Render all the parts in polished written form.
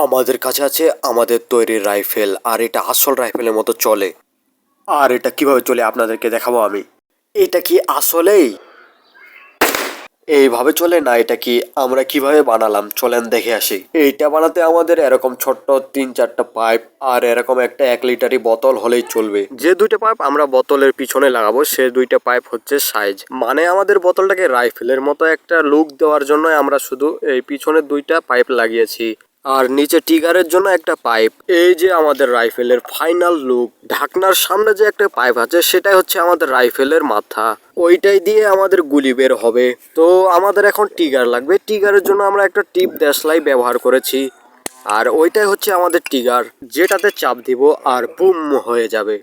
আমাদের কাছে আছে আমাদের তৈরি রাইফেল, আর এটা আসল রাইফেলের মতো চলে। আর এটা কিভাবে চলে আপনাদেরকে দেখাবো আমি। এটা কি আসলেই এইভাবে চলে না? এটা কি আমরা কিভাবে বানালাম চলেন দেখে আসি। এইটা বানাতে আমাদের এরকম ছোট্ট 3-4টা পাইপ আর এরকম একটা 1 লিটারি বোতল হলেই চলবে। যে দুইটা পাইপ আমরা বোতলের পিছনে লাগাবো সে দুইটা পাইপ হচ্ছে সাইজ, মানে আমাদের বোতলটাকে রাইফেলের মতো একটা লুক দেওয়ার জন্য আমরা শুধু এই পিছনের দুইটা পাইপ লাগিয়েছি আর নিচে টিগারের জন্য একটা পাইপ। এই যে আমাদের রাইফেলের ফাইনাল লুক। ঢাকনার সামনে যে একটা পাইপ আছে সেটাই হচ্ছে আমাদের রাইফেলের মাথা, ওইটাই দিয়ে আমাদের গুলি বের হবে। তো আমাদের এখন টিগার লাগবে, টিগারের জন্য আমরা একটা টিপ দেশলাই ব্যবহার করেছি আর ওইটাই হচ্ছে আমাদের টিগার, যেটাতে চাপ দিব আর বুম হয়ে যাবে।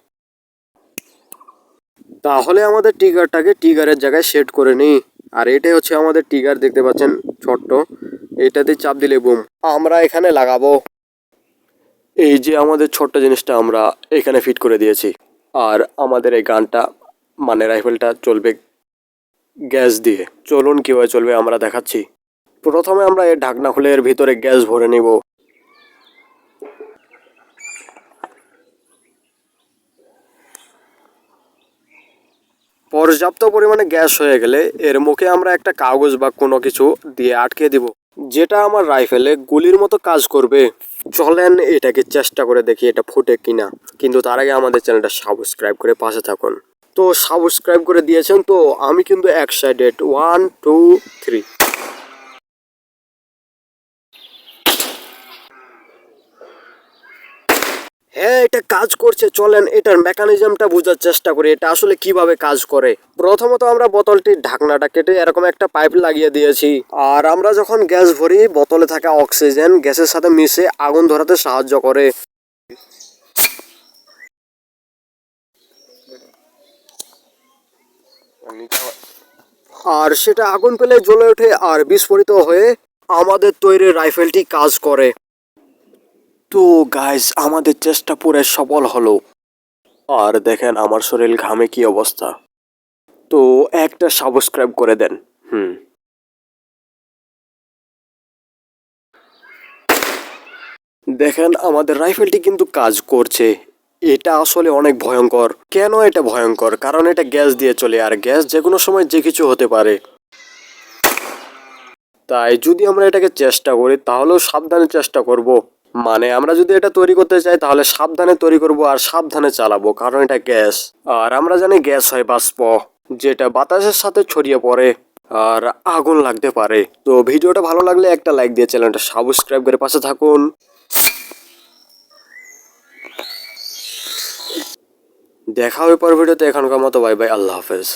তাহলে আমাদের টিগারটাকে টিগারের জায়গায় সেট করে নিই। আর এটাই হচ্ছে আমাদের টিগার, দেখতে পাচ্ছেন ছোট্ট, এটাতে চাপ দিলে বুম আমরা এখানে লাগাবো। এই যে আমাদের ছোট্ট জিনিসটা আমরা এখানে ফিট করে দিয়েছি। আর আমাদের এই গানটা মানে রাইফেলটা চলবে গ্যাস দিয়ে। চলুন কীভাবে চলবে আমরা দেখাচ্ছি। প্রথমে আমরা এর ঢাকনা খুলে এর ভিতরে গ্যাস ভরে নিব। পর্যাপ্ত পরিমাণে গ্যাস হয়ে গেলে এর মুখে আমরা একটা কাগজ বা কোনো কিছু দিয়ে আটকে দিব, যেটা আমার রাইফেলে গুলির মতো কাজ করবে। চলেন এটাকে চেষ্টা করে দেখি এটা ফুটে কিনা। কিন্তু তার আগে আমাদের চ্যানেলটা সাবস্ক্রাইব করে পাশে থাকুন। তো সাবস্ক্রাইব করে দিয়েছেন তো? আমি কিন্তু এক্সাইটেড। 1 2 3। হ্যাঁ, এটা কাজ করছে। চলেন এটার মেকানিজমটা বোঝার চেষ্টা করি, এটা আসলে কিভাবে কাজ করে। প্রথমত আমরা বোতলটির ঢাকনাটা কেটে এরকম একটা পাইপ লাগিয়ে দিয়েছি। আর আমরা যখন গ্যাস ভরি বোতলে থাকা অক্সিজেন গ্যাসের সাথে মিশে আগুন ধরাতে সাহায্য করে। আর সেটা আগুন পেলে জ্বলে ওঠে আর বিস্ফোরিত হয়ে আমাদের তৈরি রাইফেলটি কাজ করে। তো গাইস, আমাদের চেষ্টা পুরো সফল হলো। আর দেখেন আমার শরীর ঘামে কি অবস্থা। তো একটা সাবস্ক্রাইব করে দেন। দেখেন আমাদের রাইফেলটি কিন্তু কাজ করছে। এটা আসলে অনেক ভয়ঙ্কর। কেন এটা ভয়ঙ্কর? কারণ এটা গ্যাস দিয়ে চলে, আর গ্যাস যে কোনো সময় যে কিছু হতে পারে। তাই যদি আমরা এটাকে চেষ্টা করি তাহলেও সাবধানে চেষ্টা করব। মানে আমরা যদি এটা তৈরি করতে চাই তাহলে সাবধানে তৈরি করব আর সাবধানে চালাবো, কারণ এটা গ্যাস। আর আমরা জানি গ্যাস হয় বাষ্প, যেটা বাতাসের সাথে ছড়িয়ে পড়ে আর আগুন লাগতে পারে। তো ভিডিওটা ভালো লাগলে একটা লাইক দিয়ে চ্যানেলটা সাবস্ক্রাইব করে পাশে থাকুন। দেখা হবে পরের ভিডিওতে। এখনকার মতো বাই বাই, আল্লাহ হাফেজ।